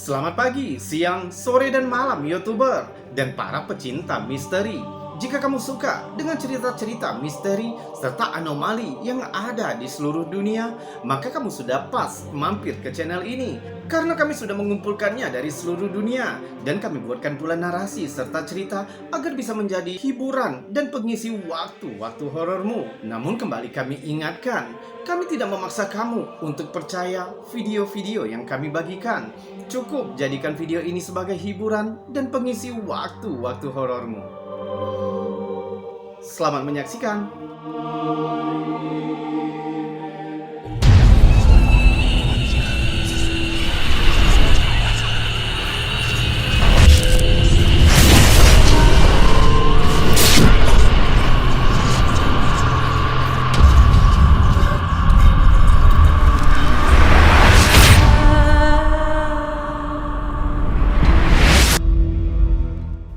Selamat pagi, siang, sore, dan malam YouTuber dan para pecinta misteri. Jika kamu suka dengan cerita-cerita misteri serta anomali yang ada di seluruh dunia, maka kamu sudah pas mampir ke channel ini. Karena kami sudah mengumpulkannya dari seluruh dunia dan kami buatkan pula narasi serta cerita agar bisa menjadi hiburan dan pengisi waktu-waktu horormu. Namun kembali kami ingatkan, kami tidak memaksa kamu untuk percaya video-video yang kami bagikan. Cukup jadikan video ini sebagai hiburan dan pengisi waktu-waktu horormu. Selamat menyaksikan.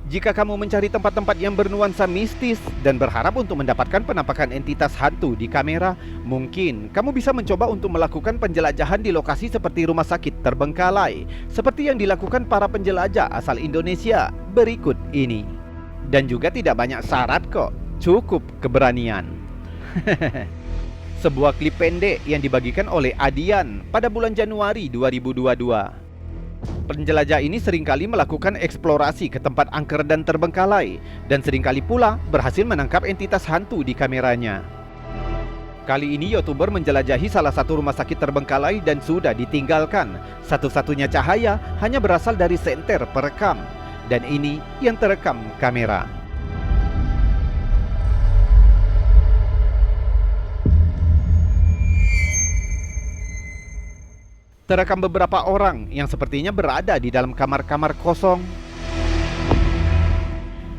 Jika kamu mencari tempat-tempat yang bernuansa mistis dan berharap untuk mendapatkan penampakan entitas hantu di kamera, mungkin kamu bisa mencoba untuk melakukan penjelajahan di lokasi seperti rumah sakit terbengkalai, seperti yang dilakukan para penjelajah asal Indonesia berikut ini. Dan juga tidak banyak syarat kok, cukup keberanian. Sebuah klip pendek yang dibagikan oleh Adian pada bulan Januari 2022. Penjelajah ini seringkali melakukan eksplorasi ke tempat angker dan terbengkalai, dan seringkali pula berhasil menangkap entitas hantu di kameranya. Kali ini YouTuber menjelajahi salah satu rumah sakit terbengkalai dan sudah ditinggalkan. Satu-satunya cahaya hanya berasal dari senter perekam, dan ini yang terekam kamera. Terekam beberapa orang yang sepertinya berada di dalam kamar-kamar kosong.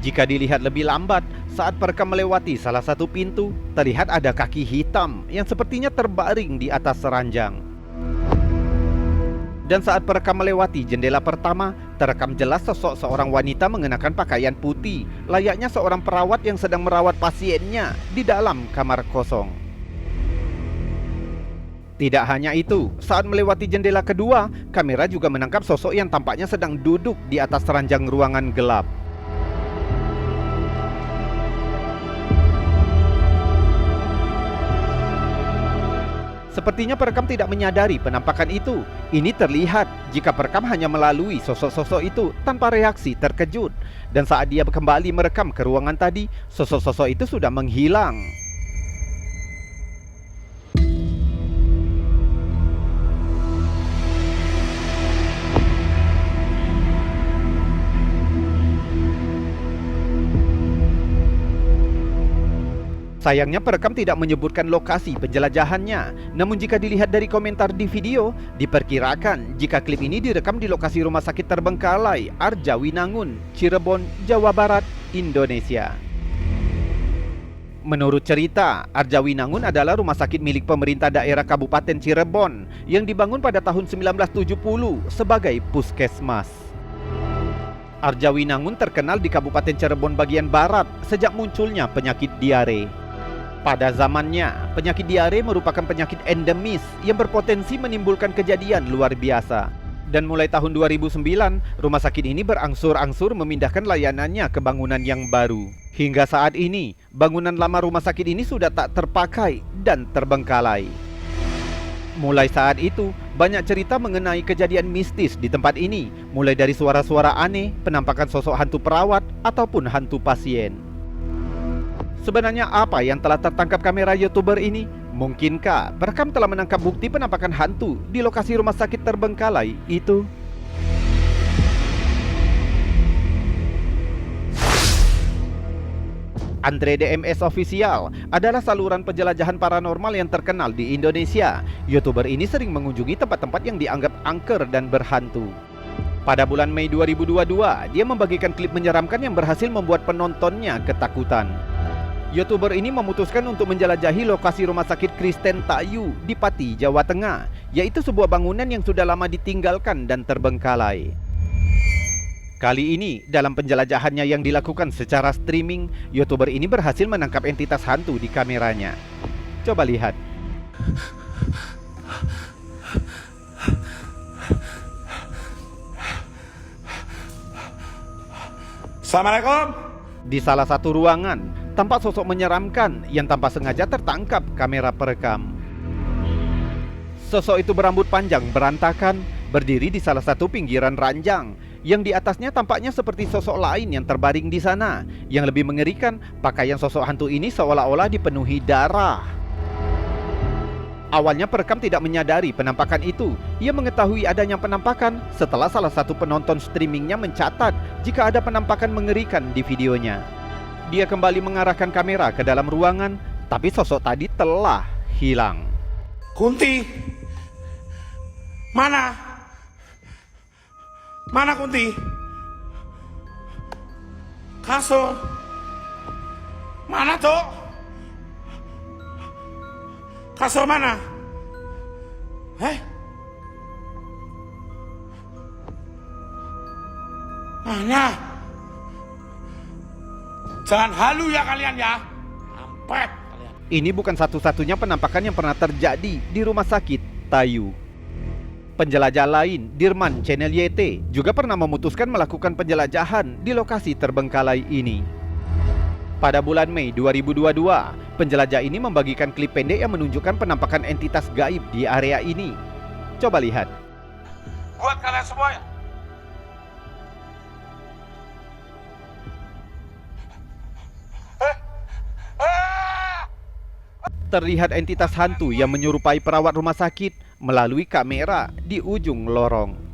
Jika dilihat lebih lambat, saat perekam melewati salah satu pintu, terlihat ada kaki hitam yang sepertinya terbaring di atas ranjang. Dan saat perekam melewati jendela pertama, terekam jelas sosok seorang wanita mengenakan pakaian putih, layaknya seorang perawat yang sedang merawat pasiennya di dalam kamar kosong. Tidak hanya itu, saat melewati jendela kedua, kamera juga menangkap sosok yang tampaknya sedang duduk di atas ranjang ruangan gelap. Sepertinya perekam tidak menyadari penampakan itu. Ini terlihat jika perekam hanya melalui sosok-sosok itu tanpa reaksi terkejut. Dan saat dia kembali merekam ke ruangan tadi, sosok-sosok itu sudah menghilang. Sayangnya perekam tidak menyebutkan lokasi penjelajahannya. Namun jika dilihat dari komentar di video, diperkirakan jika klip ini direkam di lokasi rumah sakit terbengkalai Arjawinangun, Cirebon, Jawa Barat, Indonesia. Menurut cerita, Arjawinangun adalah rumah sakit milik pemerintah daerah Kabupaten Cirebon yang dibangun pada tahun 1970 sebagai puskesmas. Arjawinangun terkenal di Kabupaten Cirebon bagian barat sejak munculnya penyakit diare. Pada zamannya, penyakit diare merupakan penyakit endemis yang berpotensi menimbulkan kejadian luar biasa. Dan mulai tahun 2009, rumah sakit ini berangsur-angsur memindahkan layanannya ke bangunan yang baru. Hingga saat ini, bangunan lama rumah sakit ini sudah tak terpakai dan terbengkalai. Mulai saat itu, banyak cerita mengenai kejadian mistis di tempat ini, mulai dari suara-suara aneh, penampakan sosok hantu perawat, ataupun hantu pasien. Sebenarnya apa yang telah tertangkap kamera YouTuber ini? Mungkinkah perekam telah menangkap bukti penampakan hantu di lokasi rumah sakit terbengkalai itu? Andre DMS Official adalah saluran penjelajahan paranormal yang terkenal di Indonesia. YouTuber ini sering mengunjungi tempat-tempat yang dianggap angker dan berhantu. Pada bulan Mei 2022, dia membagikan klip menyeramkan yang berhasil membuat penontonnya ketakutan. YouTuber ini memutuskan untuk menjelajahi lokasi rumah sakit Kristen Tayu di Pati, Jawa Tengah, yaitu sebuah bangunan yang sudah lama ditinggalkan dan terbengkalai. Kali ini, dalam penjelajahannya yang dilakukan secara streaming, YouTuber ini berhasil menangkap entitas hantu di kameranya. Coba lihat. Assalamualaikum. Di salah satu ruangan, tampak sosok menyeramkan yang tanpa sengaja tertangkap kamera perekam. Sosok itu berambut panjang berantakan, berdiri di salah satu pinggiran ranjang, yang di atasnya tampaknya seperti sosok lain yang terbaring di sana. Yang lebih mengerikan, pakaian sosok hantu ini seolah-olah dipenuhi darah. Awalnya perekam tidak menyadari penampakan itu. Ia mengetahui adanya penampakan setelah salah satu penonton streamingnya mencatat jika ada penampakan mengerikan di videonya. Dia kembali mengarahkan kamera ke dalam ruangan, tapi sosok tadi telah hilang. Kunti. Mana? Mana Kunti? Kasur. Mana, Cok? Kasur mana? Mana? Jangan halu ya kalian ya. Ampet kalian. Ini bukan satu-satunya penampakan yang pernah terjadi di rumah sakit Tayu. Penjelajah lain, Dirman Channel YT, juga pernah memutuskan melakukan penjelajahan di lokasi terbengkalai ini. Pada bulan Mei 2022, penjelajah ini membagikan klip pendek yang menunjukkan penampakan entitas gaib di area ini. Coba lihat. Buat kalian semua ya. Terlihat entitas hantu yang menyerupai perawat rumah sakit melalui kamera di ujung lorong.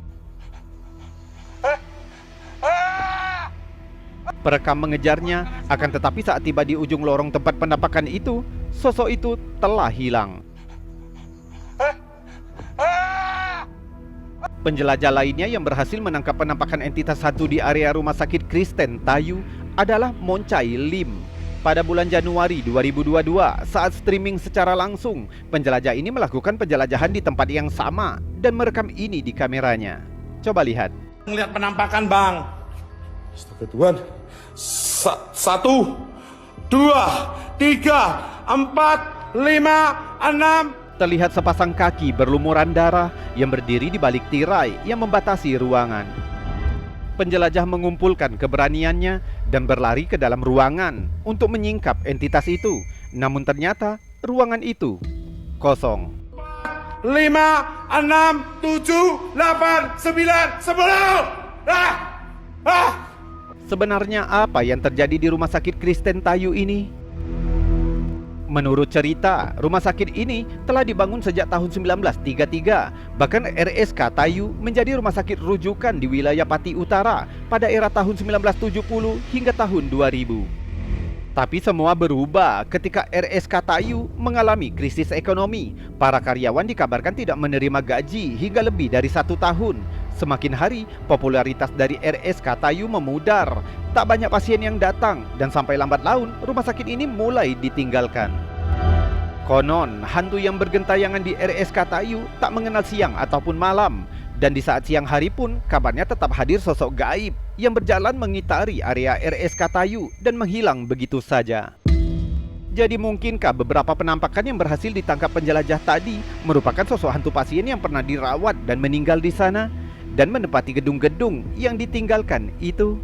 Perekam mengejarnya, akan tetapi saat tiba di ujung lorong tempat penampakan itu, sosok itu telah hilang. Penjelajah lainnya yang berhasil menangkap penampakan entitas hantu di area rumah sakit Kristen Tayu adalah Moncai Lim. Pada bulan Januari 2022, saat streaming secara langsung, penjelajah ini melakukan penjelajahan di tempat yang sama dan merekam ini di kameranya. Coba lihat. Ngelihat penampakan, Bang. Astaga Tuhan. 1, 2, 3, 4, 5, 6. Terlihat sepasang kaki berlumuran darah yang berdiri di balik tirai yang membatasi ruangan. Penjelajah mengumpulkan keberaniannya dan berlari ke dalam ruangan untuk menyingkap entitas itu. Namun ternyata ruangan itu kosong. 5, 6, 7, 8, 9, 10. Sebenarnya apa yang terjadi di rumah sakit Kristen Tayu ini? Menurut cerita, rumah sakit ini telah dibangun sejak tahun 1933. Bahkan RSK Tayu menjadi rumah sakit rujukan di wilayah Pati Utara pada era tahun 1970 hingga tahun 2000. Tapi semua berubah ketika RSK Tayu mengalami krisis ekonomi. Para karyawan dikabarkan tidak menerima gaji hingga lebih dari 1 tahun. Semakin hari, popularitas dari RSK Tayu memudar. Tak banyak pasien yang datang, dan sampai lambat laun, rumah sakit ini mulai ditinggalkan. Konon, hantu yang bergentayangan di RSK Tayu tak mengenal siang ataupun malam. Dan di saat siang hari pun, kabarnya tetap hadir sosok gaib yang berjalan mengitari area RSK Tayu dan menghilang begitu saja. Jadi mungkinkah beberapa penampakan yang berhasil ditangkap penjelajah tadi merupakan sosok hantu pasien yang pernah dirawat dan meninggal di sana dan menempati gedung-gedung yang ditinggalkan itu?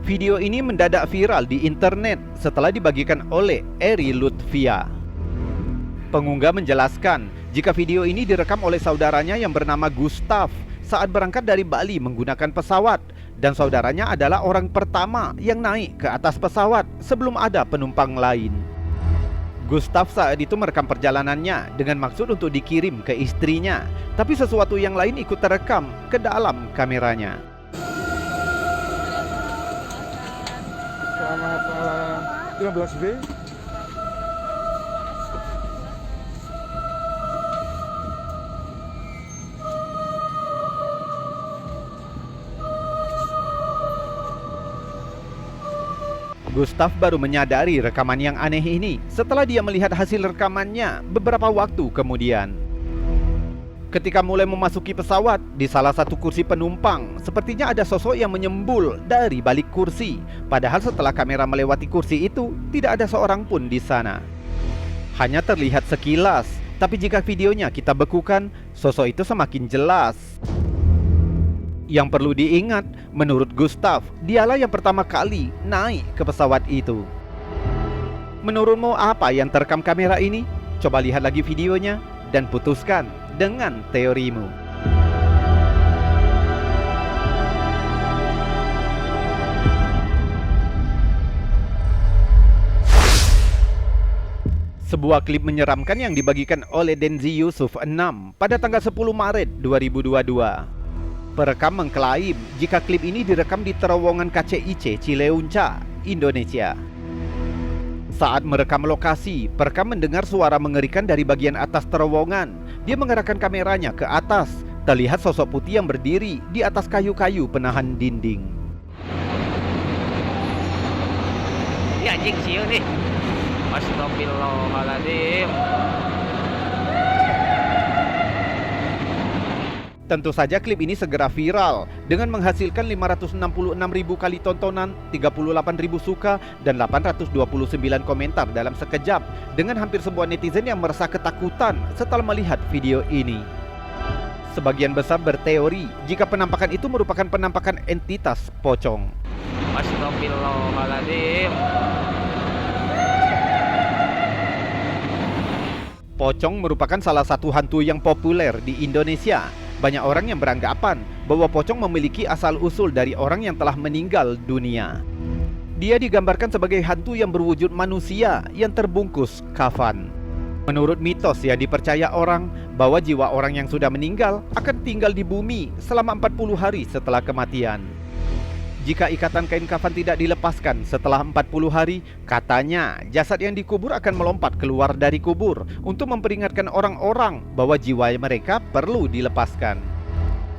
Video ini mendadak viral di internet setelah dibagikan oleh Eri Lutfia. Pengunggah menjelaskan jika video ini direkam oleh saudaranya yang bernama Gustav saat berangkat dari Bali menggunakan pesawat, dan saudaranya adalah orang pertama yang naik ke atas pesawat sebelum ada penumpang lain. Gustav saat itu merekam perjalanannya dengan maksud untuk dikirim ke istrinya, tapi sesuatu yang lain ikut terekam ke dalam kameranya. Selamat malam. 15B. Gustav baru menyadari rekaman yang aneh ini setelah dia melihat hasil rekamannya beberapa waktu kemudian. Ketika mulai memasuki pesawat, di salah satu kursi penumpang, sepertinya ada sosok yang menyembul dari balik kursi. Padahal setelah kamera melewati kursi itu, tidak ada seorang pun di sana. Hanya terlihat sekilas, tapi jika videonya kita bekukan, sosok itu semakin jelas. Yang perlu diingat, menurut Gustav, dialah yang pertama kali naik ke pesawat itu. Menurutmu apa yang terekam kamera ini? Coba lihat lagi videonya dan putuskan dengan teorimu. Sebuah klip menyeramkan yang dibagikan oleh Denzi Yusuf 6 pada tanggal 10 Maret 2022. Perekam mengklaim jika klip ini direkam di terowongan KCIC Cileunca, Indonesia. Saat merekam lokasi, perekam mendengar suara mengerikan dari bagian atas terowongan. Dia mengarahkan kameranya ke atas. Terlihat sosok putih yang berdiri di atas kayu-kayu penahan dinding. Ya anjing sieu nih. Astagfirullahaladzim. Tentu saja klip ini segera viral dengan menghasilkan 566.000 kali tontonan, 38.000 suka, dan 829 komentar dalam sekejap, dengan hampir semua netizen yang merasa ketakutan setelah melihat video ini. Sebagian besar berteori jika penampakan itu merupakan penampakan entitas pocong. Astagfirullahaladzim. Pocong merupakan salah satu hantu yang populer di Indonesia. Banyak orang yang beranggapan bahwa pocong memiliki asal-usul dari orang yang telah meninggal dunia. Dia digambarkan sebagai hantu yang berwujud manusia yang terbungkus kafan. Menurut mitos yang dipercaya orang, bahwa jiwa orang yang sudah meninggal akan tinggal di bumi selama 40 hari setelah kematian. Jika ikatan kain kafan tidak dilepaskan setelah 40 hari, katanya jasad yang dikubur akan melompat keluar dari kubur untuk memperingatkan orang-orang bahwa jiwa mereka perlu dilepaskan.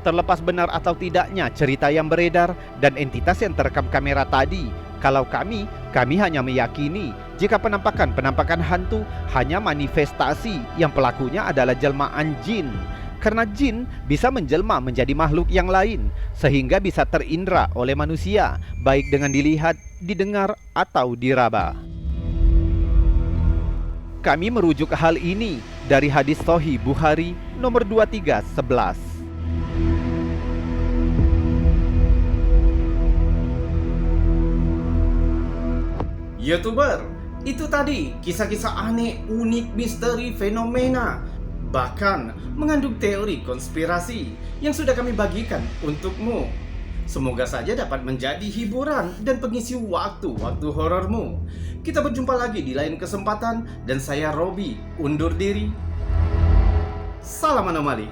Terlepas benar atau tidaknya cerita yang beredar dan entitas yang terekam kamera tadi, kalau kami hanya meyakini jika penampakan hantu hanya manifestasi yang pelakunya adalah jelmaan jin. Karena jin bisa menjelma menjadi makhluk yang lain, sehingga bisa terindra oleh manusia, baik dengan dilihat, didengar, atau diraba. Kami merujuk hal ini dari hadis Sahih Bukhari nomor 2311. YouTuber, itu tadi kisah-kisah aneh, unik, misteri, fenomena, bahkan mengandung teori konspirasi yang sudah kami bagikan untukmu. Semoga saja dapat menjadi hiburan dan pengisi waktu-waktu horormu. Kita berjumpa lagi di lain kesempatan, dan saya Robi undur diri. Salam anomali.